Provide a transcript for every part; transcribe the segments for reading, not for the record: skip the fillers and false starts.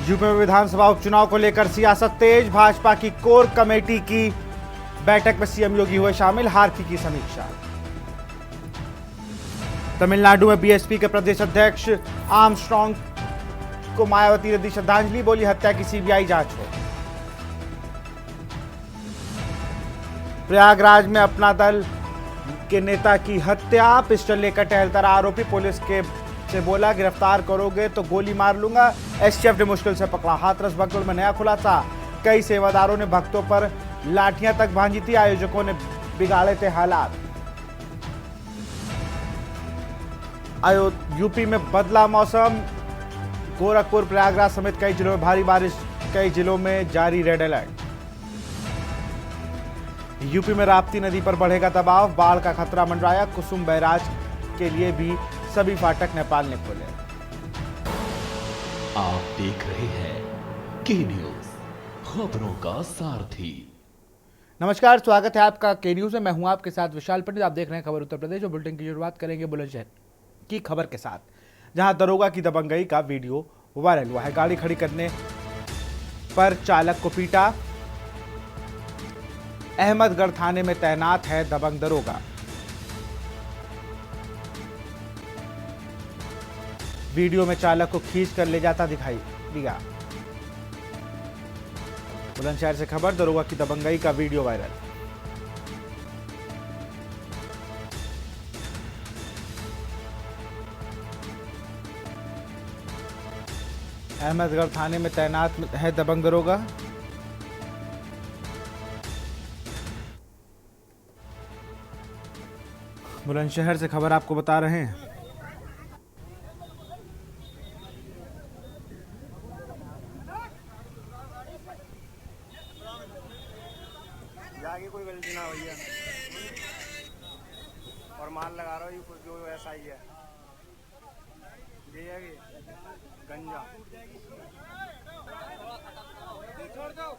UP में विधानसभा उपचुनाव को लेकर सियासत तेज। भाजपा की कोर कमेटी की बैठक में सीएम योगी हुए शामिल, हार की समीक्षा। तमिलनाडु में बीएसपी के प्रदेश अध्यक्ष आर्मस्ट्रांग को मायावती ने दी श्रद्धांजलि, बोली हत्या की सीबीआई जांच हो। प्रयागराज में अपना दल के नेता की हत्या, पिस्टल लेकर टहलता रहा आरोपी, पुलिस के से बोला गिरफ्तार करोगे तो गोली मार लूंगा। एसटीएफ ने मुश्किल से पकड़ा। हाथरस भगदड़ में नया खुलासा, कई सेवादारों ने भक्तों पर लाठियां तक भांजी थी, आयोजकों ने बिगाड़े थे हालात। यूपी में बदला मौसम, गोरखपुर प्रयागराज समेत कई जिलों में भारी बारिश, कई जिलों में जारी रेड अलर्ट। यूपी में राप्ती नदी पर बढ़ेगा दबाव, बाढ़ का खतरा मंडराया, कुसुम बैराज के लिए भी सभी फाटक नेपाल ने खोले। आप देख रहे हैं के न्यूज, खबरों का सारथी। नमस्कार, स्वागत है आपका के न्यूज में। मैं हूं आपके साथ विशाल पंडित। आप देख रहे हैं खबर उत्तर प्रदेश और बुलेटिन की शुरुआत करेंगे बुलंदशहर की खबर के साथ, जहां दरोगा की दबंगई का वीडियो वायरल हुआ है। गाड़ी खड़ी करने पर चालक को पीटा। अहमदगढ़ थाने में तैनात है दबंग दरोगा। वीडियो में चालक को खींच कर ले जाता दिखाई दिया। बुलंदशहर से खबर, दरोगा की दबंगई का वीडियो वायरल। अहमदगढ़ थाने में तैनात है दबंग दरोगा। बुलंदशहर से खबर आपको बता रहे हैं। आगे कोई गलती ना हुई है और माल लगा रहा हूँ जो ऐसा ही है, ये है कि गंजा छोड़ दो।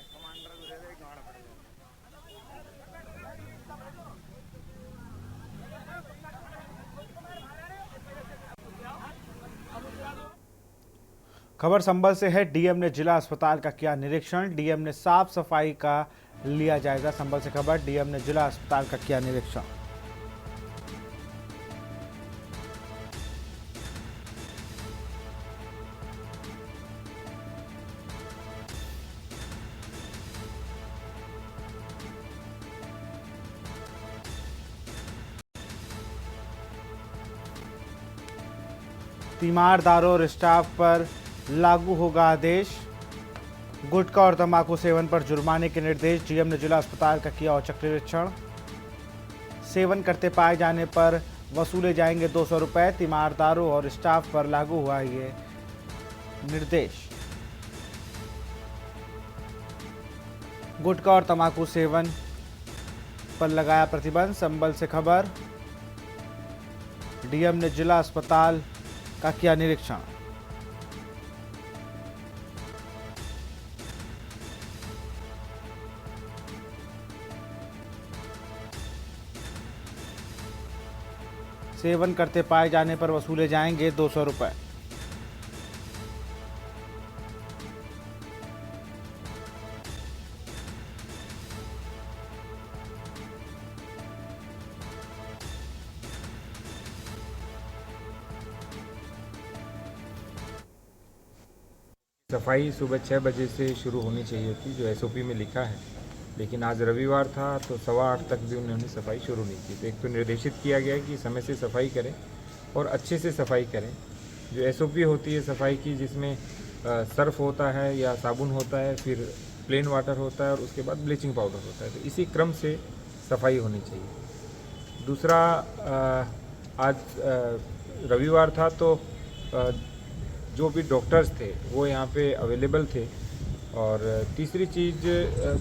कमांडर को दे दे, गाड़ पड़ेगा। खबर संभल से है। डीएम ने जिला अस्पताल का किया निरीक्षण, डीएम ने साफ सफाई का लिया जायजा। संभल से खबर, डीएम ने जिला अस्पताल का किया निरीक्षण। तीमारदारों और स्टाफ पर लागू होगा आदेश। गुटखा और तंबाकू सेवन पर जुर्माने के निर्देश, डीएम ने जिला अस्पताल का किया औचक निरीक्षण। सेवन करते पाए जाने पर वसूले जाएंगे 200 रुपए, तीमारदारों और स्टाफ पर लागू हुआ ये निर्देश। गुटखा और तंबाकू सेवन पर लगाया प्रतिबंध। संभल से खबर, डीएम ने जिला अस्पताल का किया निरीक्षण। सेवन करते पाए जाने पर वसूले जाएंगे 200 रुपए। सफाई सुबह 6 बजे से शुरू होनी चाहिए थी, जो एसओपी में लिखा है, लेकिन आज रविवार था तो 7:15 तक भी उन्होंने सफाई शुरू नहीं की। तो एक तो निर्देशित किया गया है कि समय से सफाई करें और अच्छे से सफाई करें। जो एसओपी होती है सफाई की, जिसमें सर्फ होता है या साबुन होता है, फिर प्लेन वाटर होता है और उसके बाद ब्लीचिंग पाउडर होता है, तो इसी क्रम से सफाई होनी चाहिए। दूसरा, आज रविवार था तो जो भी डॉक्टर्स थे वो यहाँ पे अवेलेबल थे। और तीसरी चीज़,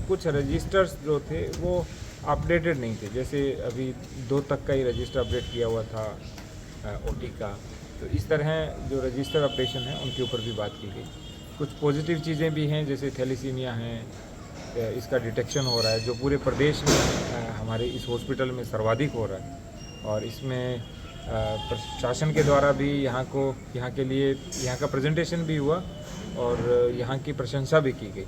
कुछ रजिस्टर्स जो थे वो अपडेटेड नहीं थे, जैसे अभी 2 तक का ही रजिस्टर अपडेट किया हुआ था ओटी का। तो इस तरह जो रजिस्टर अपडेशन है उनके ऊपर भी बात की गई। कुछ पॉजिटिव चीज़ें भी हैं, जैसे थैलेसीमिया हैं, इसका डिटेक्शन हो रहा है, जो पूरे प्रदेश में हमारे इस हॉस्पिटल में सर्वाधिक हो रहा है। और इसमें प्रशासन के द्वारा भी यहाँ के लिए यहाँ का प्रेजेंटेशन भी हुआ और यहाँ की प्रशंसा भी की गई।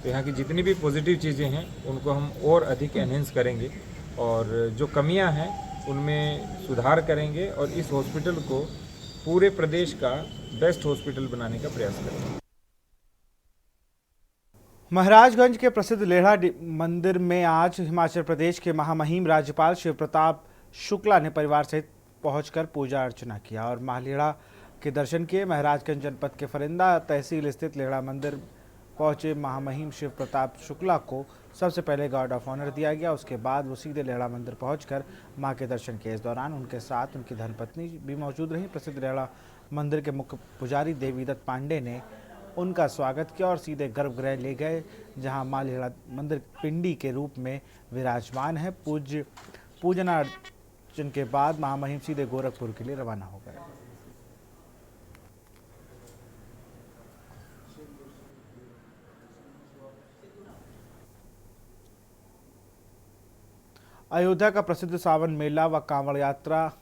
तो यहाँ की जितनी भी पॉजिटिव चीज़ें हैं उनको हम और अधिक एनहेंस करेंगे और जो कमियाँ हैं उनमें सुधार करेंगे और इस हॉस्पिटल को पूरे प्रदेश का बेस्ट हॉस्पिटल बनाने का प्रयास करेंगे। महाराजगंज के प्रसिद्ध लेढ़ा मंदिर में आज हिमाचल प्रदेश के महामहिम राज्यपाल शिव प्रताप शुक्ला ने परिवार सहित पहुंचकर पूजा अर्चना किया और मां लेढ़ा के दर्शन किए। महाराजगंज जनपद के फरिंदा तहसील स्थित लेढ़ा मंदिर पहुंचे महामहिम शिव प्रताप शुक्ला को सबसे पहले गार्ड ऑफ ऑनर दिया गया। उसके बाद वो सीधे लेढ़ा मंदिर पहुंचकर मां के दर्शन किए। इस दौरान उनके साथ उनकी धर्मपत्नी भी मौजूद रहीं। प्रसिद्ध लेढ़ा मंदिर के मुख्य पुजारी देवीदत्त पांडे ने उनका स्वागत किया और सीधे गर्भगृह ले गए, जहां मां लेढ़ा मंदिर पिंडी के रूप में विराजमान है। पूजन अर्चन के बाद महामहिम सीधे गोरखपुर के लिए रवाना हो गए। अयोध्या का प्रसिद्ध सावन मेला व कांवड़ यात्रा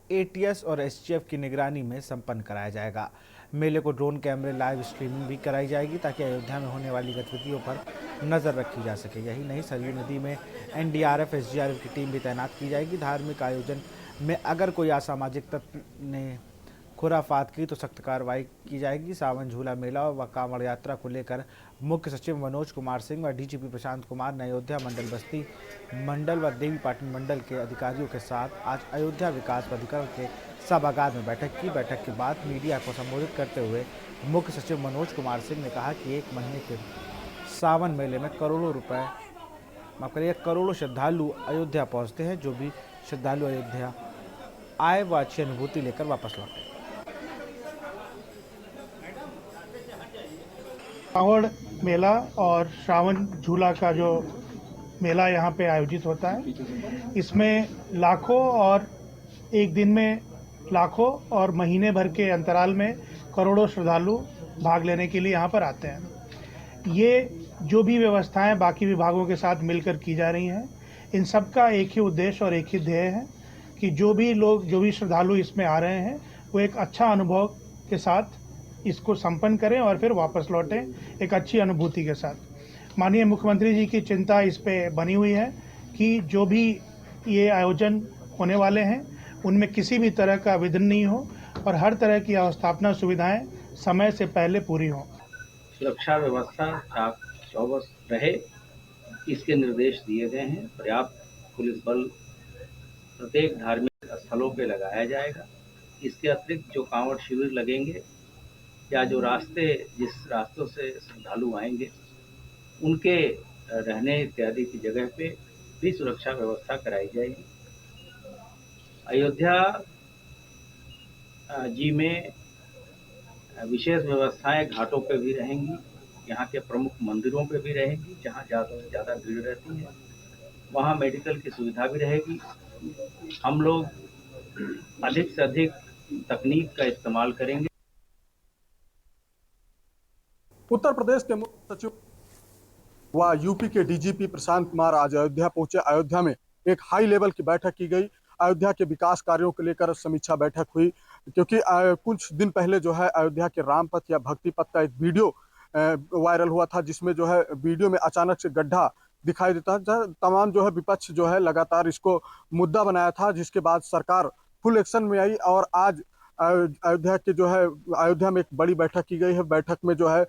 एटीएस और एसटीएफ की निगरानी में संपन्न कराया जाएगा। मेले को ड्रोन कैमरे लाइव स्ट्रीमिंग भी कराई जाएगी ताकि अयोध्या में होने वाली गतिविधियों पर नजर रखी जा सके। यही नहीं, सरयू नदी में एनडीआरएफ एसडीआरएफ की टीम भी तैनात की जाएगी। धार्मिक आयोजन में अगर कोई असामाजिक तत्व ने खुराफात की तो सख्त कार्रवाई की जाएगी। सावन झूला मेला व कांवड़ यात्रा को लेकर मुख्य सचिव मनोज कुमार सिंह व डीजीपी प्रशांत कुमार ने अयोध्या मंडल बस्ती मंडल व देवी पाटन मंडल के अधिकारियों के साथ आज अयोध्या विकास प्राधिकरण के सभागार में बैठक की। बैठक के बाद मीडिया को संबोधित करते हुए मुख्य सचिव मनोज कुमार सिंह ने कहा कि 1 महीने के सावन मेले में करोड़ों श्रद्धालु अयोध्या पहुँचते हैं। जो भी श्रद्धालु अयोध्या आए व अच्छी अनुभूति लेकर वापस लौटे। कांवड़ मेला और श्रावण झूला का जो मेला यहाँ पे आयोजित होता है, इसमें लाखों और एक दिन में लाखों और महीने भर के अंतराल में करोड़ों श्रद्धालु भाग लेने के लिए यहाँ पर आते हैं। ये जो भी व्यवस्थाएं बाकी विभागों के साथ मिलकर की जा रही हैं, इन सब का एक ही उद्देश्य और एक ही ध्येय है कि जो भी श्रद्धालु इसमें आ रहे हैं वो एक अच्छा अनुभव के साथ इसको संपन्न करें और फिर वापस लौटें एक अच्छी अनुभूति के साथ। माननीय मुख्यमंत्री जी की चिंता इस पे बनी हुई है कि जो भी ये आयोजन होने वाले हैं उनमें किसी भी तरह का विघ्न नहीं हो और हर तरह की अवस्थापना सुविधाएं समय से पहले पूरी हों। सुरक्षा व्यवस्था चाक चौबस रहे, इसके निर्देश दिए गए हैं। पर्याप्त पुलिस बल प्रत्येक धार्मिक स्थलों पे लगाया जाएगा। इसके अतिरिक्त जो कांवड़ शिविर लगेंगे या जो जिस रास्तों से श्रद्धालु आएंगे उनके रहने इत्यादि की जगह पे भी सुरक्षा व्यवस्था कराई जाएगी। अयोध्या जी में विशेष व्यवस्थाएं घाटों पे भी रहेंगी, यहाँ के प्रमुख मंदिरों पे भी रहेंगी। जहाँ ज़्यादा से ज़्यादा भीड़ रहती है वहाँ मेडिकल की सुविधा भी रहेगी। हम लोग अधिक से अधिक तकनीक का इस्तेमाल करेंगे। उत्तर प्रदेश के मुख्य सचिव व यूपी के डीजीपी प्रशांत कुमार आज अयोध्या पहुंचे। अयोध्या में एक हाई लेवल की बैठक की गई। अयोध्या के विकास कार्यों को लेकर समीक्षा बैठक हुई, क्योंकि कुछ दिन पहले जो है अयोध्या के राम पथ या भक्ति पथ का एक वीडियो वायरल हुआ था, जिसमें जो है वीडियो में अचानक से गड्ढा दिखाई देता था। तमाम जो है विपक्ष जो है लगातार इसको मुद्दा बनाया था, जिसके बाद सरकार फुल एक्शन में आई और आज अयोध्या में एक बड़ी बैठक की गई है। बैठक में जो है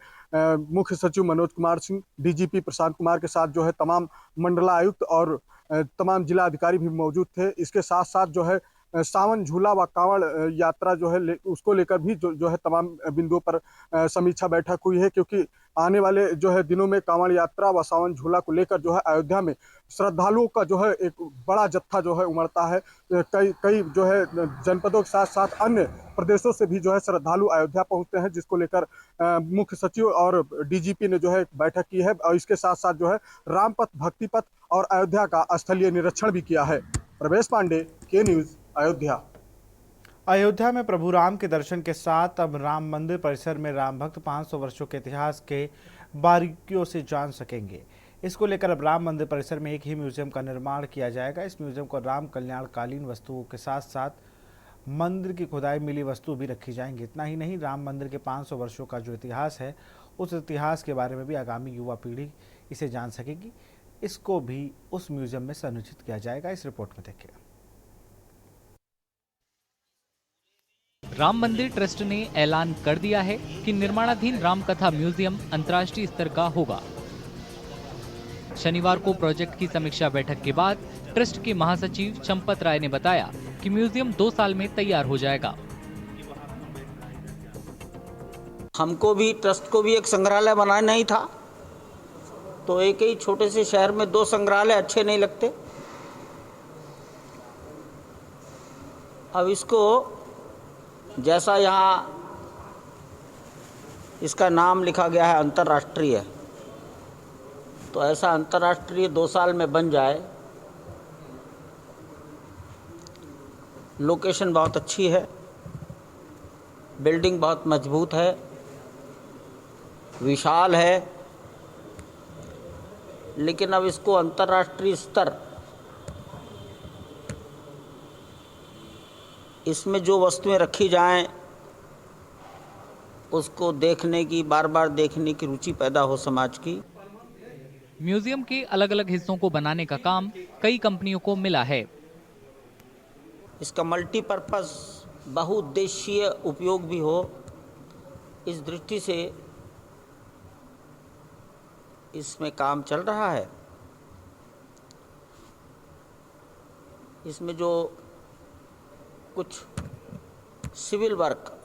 मुख्य सचिव मनोज कुमार सिंह, डीजीपी प्रशांत कुमार के साथ जो है तमाम मंडलायुक्त और तमाम जिला अधिकारी भी मौजूद थे। इसके साथ साथ जो है सावन झूला व कांवड़ यात्रा जो है उसको लेकर भी जो है तमाम बिंदुओं पर समीक्षा बैठक हुई है, क्योंकि आने वाले जो है दिनों में कांवड़ यात्रा व सावन झूला को लेकर जो है अयोध्या में श्रद्धालुओं का जो है एक बड़ा जत्था जो है उमड़ता है। कई जो है जनपदों के साथ साथ अन्य प्रदेशों से भी जो है श्रद्धालु अयोध्या पहुंचते हैं, जिसको लेकर मुख्य सचिव और डीजीपी ने जो है बैठक की है और इसके साथ साथ जो है रामपथ, भक्तिपथ और अयोध्या का स्थलीय निरीक्षण भी किया है। प्रवेश पांडे, के न्यूज, अयोध्या। अयोध्या में प्रभु राम के दर्शन के साथ अब राम मंदिर परिसर में राम भक्त 500 वर्षों के इतिहास के बारीकियों से जान सकेंगे। इसको लेकर अब राम मंदिर परिसर में एक ही म्यूजियम का निर्माण किया जाएगा। इस म्यूजियम को राम कल्याणकालीन वस्तुओं के साथ साथ मंदिर की खुदाई मिली वस्तु भी रखी जाएंगी। इतना ही नहीं, राम मंदिर के 500 वर्षों का जो इतिहास है, उस इतिहास के बारे में भी आगामी युवा पीढ़ी इसे जान सकेगी। इसको भी उस म्यूजियम में संरक्षित किया जाएगा। इस रिपोर्ट में देखिए। राम मंदिर ट्रस्ट ने ऐलान कर दिया है कि निर्माणाधीन रामकथा म्यूजियम अंतर्राष्ट्रीय स्तर का होगा। शनिवार को प्रोजेक्ट की समीक्षा बैठक के बाद ट्रस्ट के महासचिव चंपत राय ने बताया कि म्यूजियम 2 साल में तैयार हो जाएगा। हमको भी, ट्रस्ट को भी एक संग्रहालय बनाना ही था, तो एक ही छोटे से शहर में 2 संग्रहालय अच्छे नहीं लगते। अब इसको जैसा यहाँ इसका नाम लिखा गया है अंतर्राष्ट्रीय, तो ऐसा अंतर्राष्ट्रीय 2 साल में बन जाए। लोकेशन बहुत अच्छी है, बिल्डिंग बहुत मजबूत है, विशाल है, लेकिन अब इसको अंतर्राष्ट्रीय स्तर, इसमें जो वस्तुएं रखी जाएं उसको देखने की, बार बार देखने की रुचि पैदा हो समाज की। म्यूजियम के अलग अलग हिस्सों को बनाने का काम कई कंपनियों को मिला है। इसका मल्टीपर्पज़, बहुउद्देशीय उपयोग भी हो, इस दृष्टि से इसमें काम चल रहा है। इसमें जो कुछ सिविल वर्क,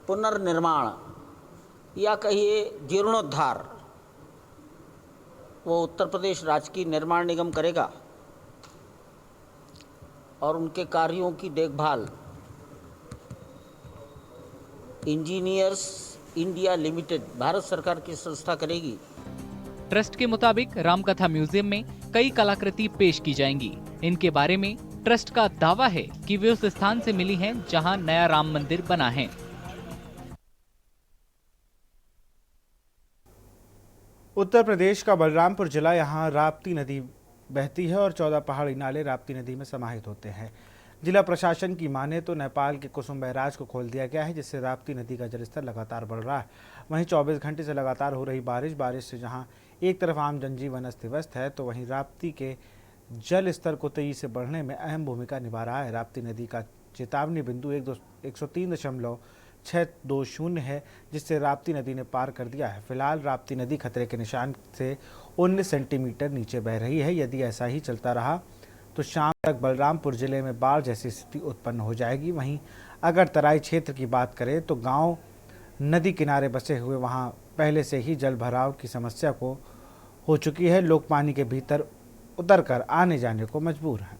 पुनर्निर्माण या कहिए जीर्णोद्धार, वो उत्तर प्रदेश राजकीय निर्माण निगम करेगा और उनके कार्यों की देखभाल इंजीनियर्स इंडिया लिमिटेड, भारत सरकार की संस्था करेगी। ट्रस्ट के मुताबिक रामकथा म्यूजियम में कई कलाकृति पेश की जाएंगी। इनके बारे में ट्रस्ट का दावा है कि वे उस स्थान से मिली हैं जहां नया राम मंदिर बना है। उत्तर प्रदेश का बलरामपुर जिला, यहाँ राप्ती नदी बहती है और 14 पहाड़ी नाले राप्ती नदी में समाहित होते हैं। जिला प्रशासन की माने तो नेपाल के कुसुम बैराज को खोल दिया गया है, जिससे राप्ती नदी का जलस्तर लगातार बढ़ रहा है। वहीं 24 घंटे से लगातार हो रही बारिश से जहां एक तरफ आम जनजीवन अस्त व्यस्त है, तो वहीं राप्ती के जल स्तर को तेजी से बढ़ने में अहम भूमिका निभा रहा है। राप्ती नदी का चेतावनी बिंदु 103.620 है, जिससे राप्ती नदी ने पार कर दिया है। फिलहाल राप्ती नदी खतरे के निशान से 19 सेंटीमीटर नीचे बह रही है। यदि ऐसा ही चलता रहा तो शाम तक बलरामपुर जिले में बाढ़ जैसी स्थिति उत्पन्न हो जाएगी। वहीं अगर तराई क्षेत्र की बात करें तो गांव नदी किनारे बसे हुए वहां पहले से ही जल भराव की समस्या को हो चुकी है। लोग पानी के भीतर उतरकर आने जाने को मजबूर हैं।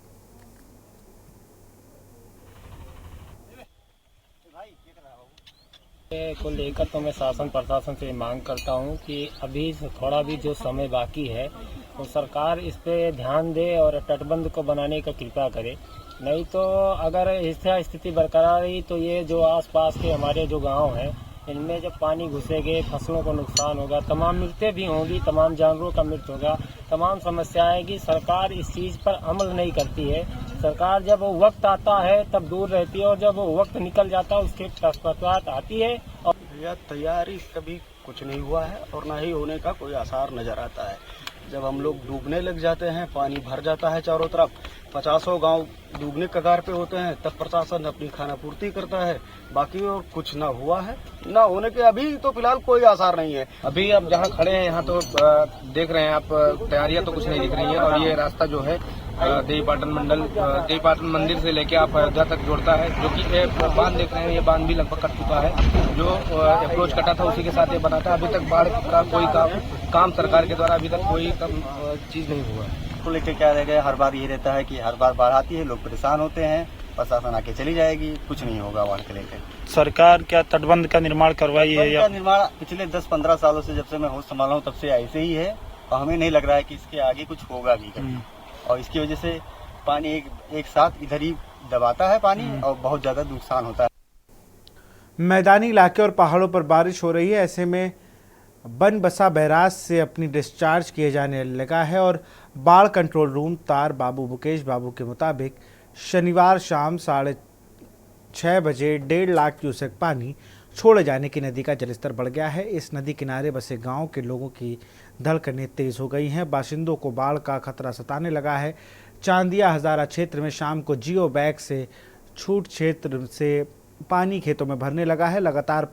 को लेकर तो मैं शासन प्रशासन से मांग करता हूं कि अभी थोड़ा भी जो समय बाकी है तो सरकार इस पे ध्यान दे और तटबंध को बनाने का कृपा करे। नहीं तो अगर ऐसा स्थिति बरकरार रही तो ये जो आसपास के हमारे जो गांव हैं, इनमें जब पानी घुसेंगे, फसलों को नुकसान होगा, तमाम मृत्यु भी होंगी, तमाम जानवरों का मृत्यु होगा, तमाम समस्या आएगी। सरकार इस चीज़ पर अमल नहीं करती है। सरकार जब वक्त आता है तब दूर रहती है और जब वक्त निकल जाता है उसके पश्चात आती है। और यह तैयारी कभी कुछ नहीं हुआ है और ना ही होने का कोई आसार नजर आता है। जब हम लोग डूबने लग जाते हैं, पानी भर जाता है चारों तरफ, 50 गांव डूबने कगार पे होते हैं, तब प्रशासन अपनी खाना पूर्ति करता है। बाकी और कुछ ना हुआ है, ना होने के अभी तो फिलहाल कोई आसार नहीं है। अभी आप जहाँ खड़े हैं यहाँ तो देख रहे हैं आप, तैयारियां तो कुछ नहीं दिख रही है। और ये रास्ता जो है देवीपाटन मंदिर से लेके आप अयोध्या तक जोड़ता है, जो कि बांध देख रहे हैं, ये बांध भी लगभग कट चुका है। जो अप्रोच कटा था उसी के साथ ये बना था। अभी तक बाढ़ का कोई काम सरकार के द्वारा अभी तक कोई चीज नहीं हुआ है। को लेकर क्या रह गया, हर बार ये रहता है कि हर बार बाढ़ आती है, लोग परेशान होते हैं, प्रशासन आके चली जाएगी, कुछ नहीं होगा बाढ़ के लेकर। सरकार क्या तटबंध का निर्माण करवाई है या निर्माण पिछले 10-15 सालों से, जब से मैं होश संभाला हूँ तब से ऐसे ही है और हमें नहीं लग रहा है कि इसके आगे कुछ होगा भी कभी। और इसकी वजह से पानी एक साथ इधर ही दबाता है पानी और बहुत ज्यादा नुकसान होता है। मैदानी इलाके और पहाड़ों पर बारिश हो रही है, ऐसे में बनबसा बैराज से अपनी डिस्चार्ज किए जाने लगा है और बाढ़ कंट्रोल रूम तार बाबू मुकेश बाबू के मुताबिक शनिवार शाम 6:30 बजे 1.5 लाख क्यूसेक पानी छोड़े जाने की नदी का जलस्तर बढ़ गया है। इस नदी किनारे बसे गांव के लोगों की धड़कनें तेज हो गई हैं। बाशिंदों को बाढ़ का खतरा सताने लगा है। चांदिया हजारा क्षेत्र में शाम को जियो बैग से छूट क्षेत्र से पानी खेतों में भरने लगा है। लगातार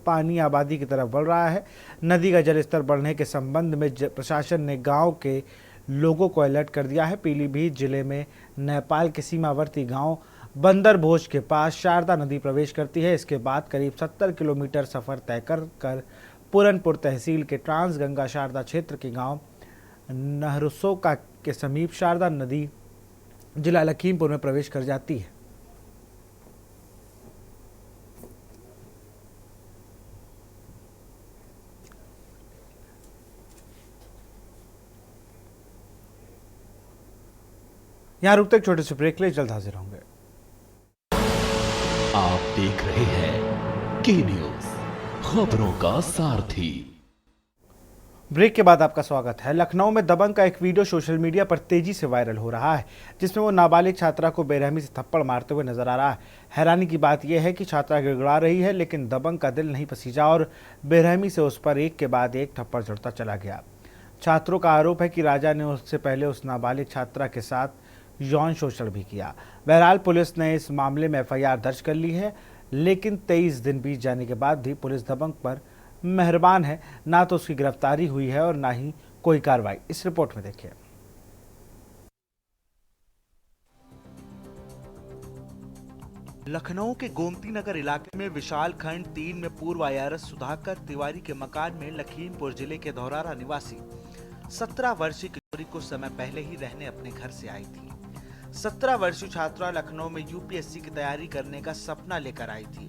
पानी आबादी की तरफ बढ़ रहा है। नदी का जलस्तर बढ़ने के संबंध में प्रशासन ने गांव के लोगों को अलर्ट कर दिया है। पीलीभीत जिले में नेपाल के सीमावर्ती गांव बंदर भोज के पास शारदा नदी प्रवेश करती है। इसके बाद करीब 70 किलोमीटर सफर तय कर पूरनपुर तहसील के ट्रांस गंगा शारदा क्षेत्र के गांव नहरसोका के समीप शारदा नदी जिला लखीमपुर में प्रवेश कर जाती है। यहाँ रुकते एक छोटे से ब्रेक ले, जल्द हाजिर होंगे। आप देख रहे हैं के न्यूज, खबरों का सारथी। ब्रेक के बाद आपका स्वागत है। लखनऊ में दबंग का एक वीडियो सोशल मीडिया पर तेजी से वायरल हो रहा है, जिसमें वो नाबालिग छात्रा को बेरहमी से थप्पड़ मारते हुए नजर आ रहा है। हैरानी की बात यह है कि छात्रा गिड़गिड़ा रही है, लेकिन दबंग का दिल नहीं पसीजा और बेरहमी से उस पर एक के बाद एक थप्पड़ जड़ता चला गया। छात्रों का आरोप है कि राजा ने उससे पहले उस नाबालिग छात्रा के साथ यौन शोषण भी किया। बहरहाल पुलिस ने इस मामले में एफआईआर दर्ज कर ली है, लेकिन 23 दिन बीत जाने के बाद भी पुलिस दबंग पर मेहरबान है। ना तो उसकी गिरफ्तारी हुई है और ना ही कोई कार्रवाई। इस रिपोर्ट में देखिए। लखनऊ के गोमती नगर इलाके में विशाल खंड 3 में पूर्व आईआरएस सुधाकर तिवारी के मकान में लखीमपुर जिले के धौरारा निवासी 17 वर्षीय किशोरी कुछ समय पहले ही रहने अपने घर से आई थी। 17 वर्षीय छात्रा लखनऊ में यूपीएससी की तैयारी करने का सपना लेकर आई थी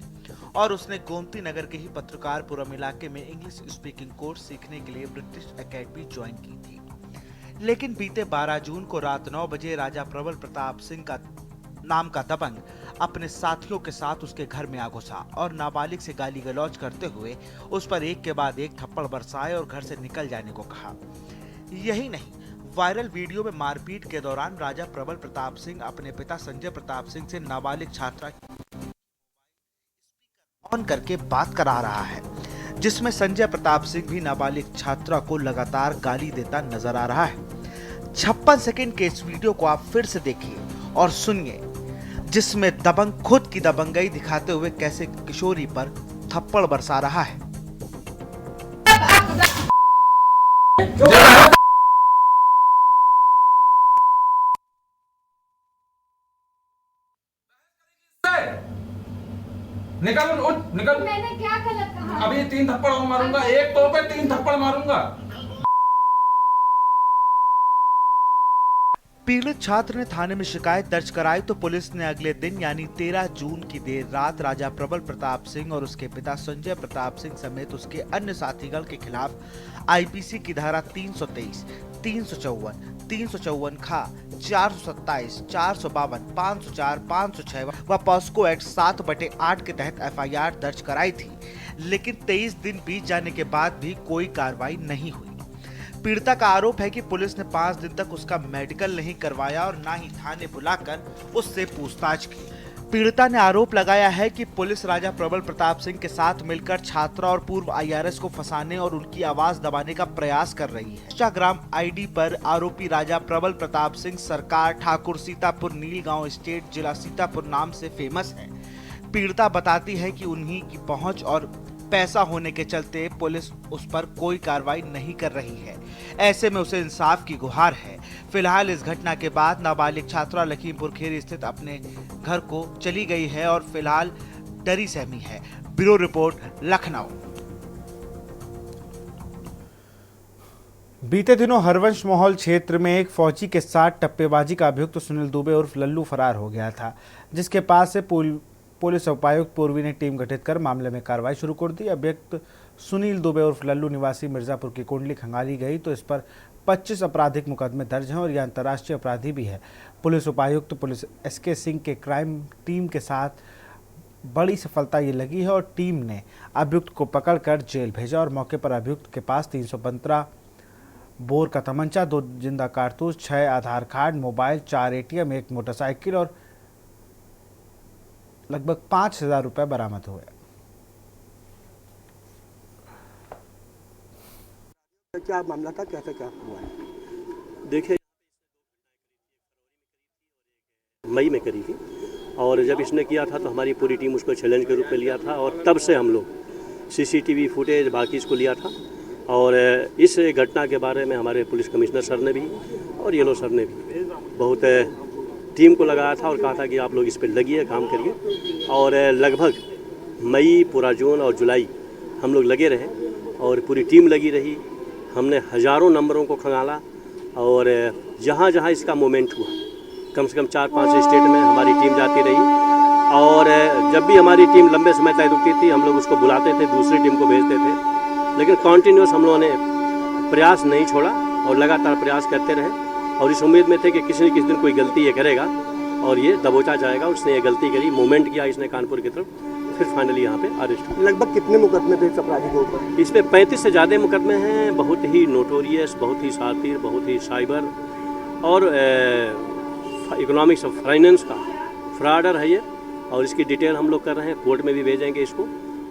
और उसने गोमती नगर के ही पत्रकारपुरम इलाके में इंग्लिश स्पीकिंग कोर्स सीखने के लिए ब्रिटिश एकेडमी ज्वाइन की थी। लेकिन बीते 12 जून को रात 9 बजे राजा प्रबल प्रताप सिंह का नाम का दबंग अपने साथियों के साथ उसके घर में आ घुसा और नाबालिग से गाली गलौज करते हुए उस पर एक के बाद एक थप्पड़ बरसाए और घर से निकल जाने को कहा। यही नहीं, वायरल वीडियो में मारपीट के दौरान राजा प्रबल प्रताप सिंह अपने पिता संजय प्रताप सिंह से नाबालिग छात्रा ऑन करके बात करा रहा है, जिसमें संजय प्रताप सिंह भी नाबालिग छात्रा को लगातार गाली देता नजर आ रहा है। 56 सेकंड के इस वीडियो को आप फिर से देखिए और सुनिए, जिसमें दबंग खुद की दबंगई दिखाते हुए कैसे किशोरी पर थप्पड़ बरसा रहा है। निकल उठ, निकल। मैंने क्या गलत कहा? अभी 3 थप्पड़ और मारूंगा, एक तो पे 3 थप्पड़ मारूंगा। पीड़ित छात्र ने थाने में शिकायत दर्ज कराई तो पुलिस ने अगले दिन यानी 13 जून की देर रात राजा प्रबल प्रताप सिंह और उसके पिता संजय प्रताप सिंह समेत उसके अन्य साथीगण के खिलाफ आईपीसी की धारा 323, 354, 354 खा, 427, 452, 504, 506 व पॉस्को एक्ट 7/8 के तहत एफआईआर दर्ज कराई थी। लेकिन 23 दिन बीत जाने के बाद भी कोई कार्रवाई नहीं हुई। पीड़िता का आरोप है कि पुलिस ने 5 दिन तक उसका मेडिकल नहीं करवाया और ना ही थाने बुलाकर उससे पूछताछ की। पीड़िता ने आरोप लगाया है कि पुलिस राजा प्रबल प्रताप सिंह के साथ मिलकर छात्रा और पूर्व आईआरएस को फंसाने और उनकी आवाज दबाने का प्रयास कर रही है। इंस्टाग्राम आईडी पर आरोपी राजा प्रबल प्रताप सिंह सरकार ठाकुर सीतापुर नीलगांव स्टेट जिला सीतापुर नाम से फेमस है। पीड़िता बताती है कि उन्हीं की पहुंच और पैसा होने के चलते पुलिस उस पर कोई कार्रवाई नहीं कर रही है। ऐसे में उसे इंसाफ की गुहार है। फिलहाल इस घटना के बाद नाबालिग छात्रा लखीमपुर खीरी स्थित अपने घर को चली गई है और फिलहाल डरी सहमी है। Bureau report, Lucknow. बीते दिनों हरवंश माहौल क्षेत्र में एक फौजी के साथ टप्पेबाजी का अभियुक्त सुनील दुबे उर्फ लल्लू फरार हो गया था, जिसके पास से पुलिस उपायुक्त पूर्वी ने टीम गठित कर मामले में कार्रवाई शुरू कर दी। अभियुक्त सुनील दुबे उर्फ लल्लू निवासी मिर्जापुर की कुंडली खंगाली गई तो इस पर 25 आपराधिक मुकदमे दर्ज हैं और यह अंतर्राष्ट्रीय अपराधी भी है। पुलिस उपायुक्त पुलिस एसके सिंह के क्राइम टीम के साथ बड़ी सफलता ये लगी है और टीम ने अभियुक्त को पकड़कर जेल भेजा और मौके पर अभियुक्त के पास 315 बोर का तमंचा, 2 जिंदा कारतूस, 6 आधार कार्ड, मोबाइल, 4 एटीएम, 1 मोटरसाइकिल और लगभग 5,000 रुपए बरामद हुए। क्या मामला था, कैसे क्या हुआ है? देखिए, मई में करी थी और जब इसने किया था तो हमारी पूरी टीम उसको चैलेंज के रूप में लिया था और तब से हम लोग सीसीटीवी फुटेज बाकी इसको लिया था। और इस घटना के बारे में हमारे पुलिस कमिश्नर सर ने भी और येलो सर ने भी बहुत टीम को लगाया था और कहा था कि आप लोग इस पर लगिए, काम करिए। और लगभग मई, पूरा जून और जुलाई हम लोग लगे रहे और पूरी टीम लगी रही। हमने हज़ारों नंबरों को खंगाला और जहाँ जहाँ इसका मूवमेंट हुआ कम से कम 4-5 स्टेट में हमारी टीम जाती रही। और जब भी हमारी टीम लंबे समय तक रुकती थी हम लोग उसको बुलाते थे, दूसरी टीम को भेजते थे, लेकिन कॉन्टीन्यूस हम लोगों ने प्रयास नहीं छोड़ा और लगातार प्रयास करते रहे और इस उम्मीद में थे कि किसी न किसी दिन कोई गलती ये करेगा और ये दबोचा जाएगा। उसने ये गलती करी, मूवमेंट किया इसने कानपुर की तरफ, फिर फाइनली यहाँ पे अरेस्ट हुआ। लगभग कितने मुकदमे थे इस अपराधी के ऊपर? इस पे 35 से ज़्यादा मुकदमे हैं। बहुत ही नोटोरियस, बहुत ही शातिर, बहुत ही साइबर और इकोनॉमिक्स ऑफ फाइनेंस का फ्रॉडर है ये। और इसकी डिटेल हम लोग कर रहे हैं, कोर्ट में भी भेजेंगे इसको।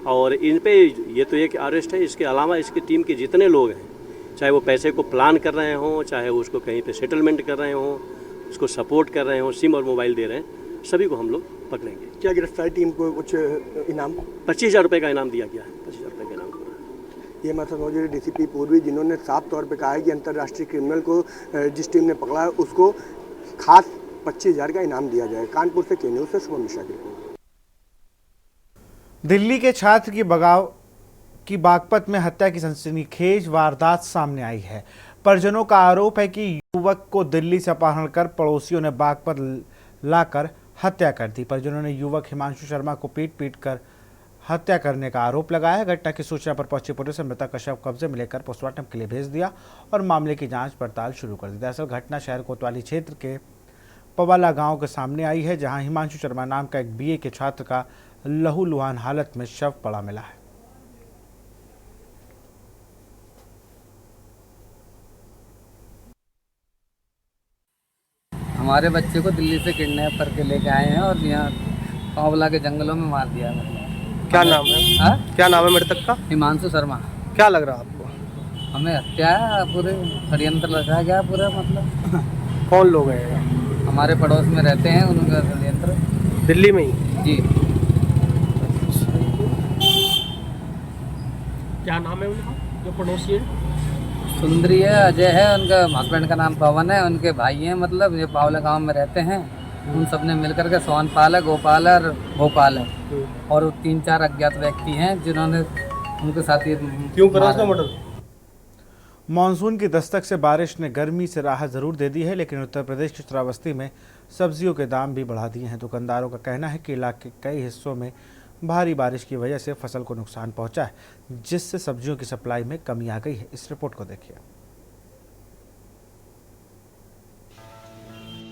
और इन पे ये तो एक अरेस्ट है, इसके अलावा इसकी टीम के जितने लोग हैं, चाहे वो पैसे को प्लान कर रहे हों, चाहे वो उसको कहीं पे सेटलमेंट कर रहे हों, उसको सपोर्ट कर रहे हों, सिम और मोबाइल दे रहे हैं, सभी को हम लोग पकड़ेंगे। क्या गिरफ्तारी टीम को कुछ इनाम? 25,000 रुपये का इनाम दिया गया है। 25,000 रुपये का इनाम। ये मतलब समझिए डीसीपी पूर्वी जिन्होंने साफ तौर पे कहा है कि अंतर्राष्ट्रीय क्रिमिनल को जिस टीम ने पकड़ा है उसको खास 25,000 का इनाम दिया जाए। कानपुर से के न्यूज़ से शुभम मिश्रा की रिपोर्ट। दिल्ली के छात्र की बगाव की बागपत में हत्या की सनसनीखेज वारदात सामने आई है। परिजनों का आरोप है कि युवक को दिल्ली से अपहरण कर पड़ोसियों ने बागपत लाकर हत्या कर दी। परिजनों ने युवक हिमांशु शर्मा को पीट कर हत्या करने का आरोप लगाया। घटना की सूचना पर पहुंची पुलिस ने मृतक का शव कब्जे में लेकर पोस्टमार्टम के लिए भेज दिया और मामले की जांच पड़ताल शुरू कर दी। दरअसल घटना शहर कोतवाली क्षेत्र के पवाला गांव के सामने आई है, जहां हिमांशु शर्मा नाम का एक बीए के छात्र का लहूलुहान हालत में शव पड़ा मिला है। हमारे बच्चे को दिल्ली से किडनैप करके लेके आए हैं और यहाँ पावला के जंगलों में मार दिया। मतलब क्या नाम है? हाँ? क्या नाम है मृतक का? हिमांशु शर्मा। क्या लग रहा है आपको? हमें हत्या पूरे षड्यंत्र लगा गया पूरा। मतलब कौन लोग हैं? हमारे पड़ोस में रहते हैं, उनका षड्यंत्र। दिल्ली में ही? जी। क्या नाम है उनका जो पड़ोसी है? सुंदरी है, अजय है, उनका हस्बैंड का नाम पवन है, उनके भाई हैं, मतलब ये पावला गांव में रहते हैं। उन सब ने मिलकर के सोनपाल है, गोपाल है और भोपाल है और 3-4 अज्ञात व्यक्ति हैं जिन्होंने उनके साथ ये क्यों करा उसका मर्डर? मानसून की दस्तक से बारिश ने गर्मी से राहत जरूर दे दी है, लेकिन उत्तर प्रदेश की श्रावस्ती में सब्जियों के दाम भी बढ़ा दिए हैं। दुकानदारों का कहना है कि इलाके के कई हिस्सों में भारी बारिश की वजह से फसल को नुकसान पहुंचा है, जिससे सब्जियों की सप्लाई में कमी आ गई है। इस रिपोर्ट को देखिए।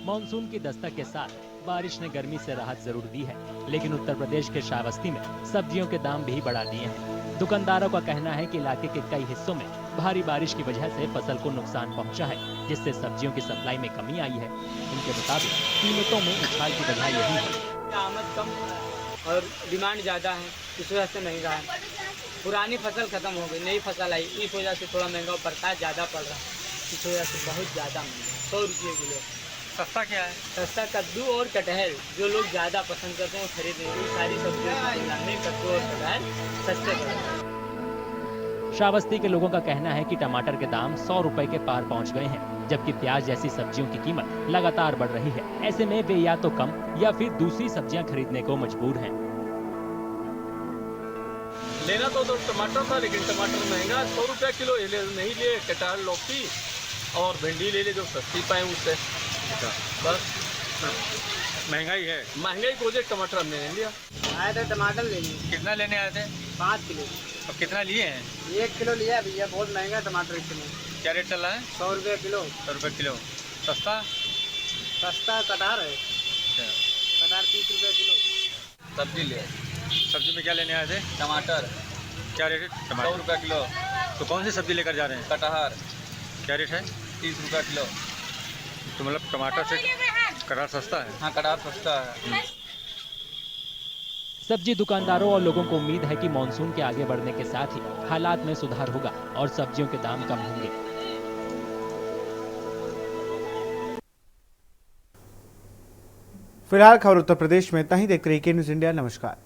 मानसून की दस्तक के साथ बारिश ने गर्मी से राहत जरूर दी है, लेकिन उत्तर प्रदेश के श्रावस्ती में सब्जियों के दाम भी बढ़ा दिए हैं। दुकानदारों का कहना है कि इलाके के कई हिस्सों में भारी बारिश की वजह से फसल को नुकसान पहुंचा है, जिससे सब्जियों की सप्लाई में कमी आई है। इनके मुताबिक कीमतों में उछाल की वजह यही है। आमद कम और डिमांड ज़्यादा है, इस वजह से महंगा है। पुरानी फसल खत्म हो गई, नई फसल आई, इस वजह से थोड़ा महंगा पड़ता है, ज़्यादा पड़ रहा है, इस वजह से बहुत ज़्यादा महंगा। 100 रुपये किलो। सस्ता क्या है? सस्ता कद्दू और कटहल, जो लोग ज़्यादा पसंद करते हैं वो खरीदेंगे। सारी सब्जियों की तुलना में कद्दू और कटहल सस्ते पड़ते हैं। श्रावस्ती के लोगों का कहना है कि टमाटर के दाम 100 रुपए के पार पहुंच गए हैं, जबकि प्याज जैसी सब्जियों की कीमत लगातार बढ़ रही है। ऐसे में वे या तो कम या फिर दूसरी सब्जियां खरीदने को मजबूर हैं। लेना तो टमाटर था, लेकिन टमाटर महंगा 100 रुपया किलो नहीं लिए। कटहल, लौकी और भिंडी ले जो सस्ती पाए उससे। बस महंगाई है, महंगाई की वजह टमाटर हमने नहीं लिया। आए थे टमाटर लेने। कितना लेने आए थे? 5 किलो। अब कितना लिए हैं? 1 किलो लिया भैया, बहुत महंगा टमाटर इस समय। क्या रेट चल रहा है? 100 रुपये किलो। 100 रुपये किलो। सस्ता? सस्ता कटहल है, कटहल 30 रुपये किलो। सब्जी ले। सब्जी में क्या लेने आए थे? टमाटर। क्या रेट है टमाटर? 100 रुपये किलो। तो कौन सी सब्जी लेकर जा रहे हैं? कटहल। क्या रेट है? 30 रुपये किलो। तो मतलब टमाटर से कटहल सस्ता है? हाँ, कटहल सस्ता है। सब्जी दुकानदारों और लोगों को उम्मीद है कि मानसून के आगे बढ़ने के साथ ही हालात में सुधार होगा और सब्जियों के दाम कम होंगे। फिलहाल खबर उत्तर प्रदेश में इतना ही। देखते रहिए के न्यूज़ इंडिया। नमस्कार।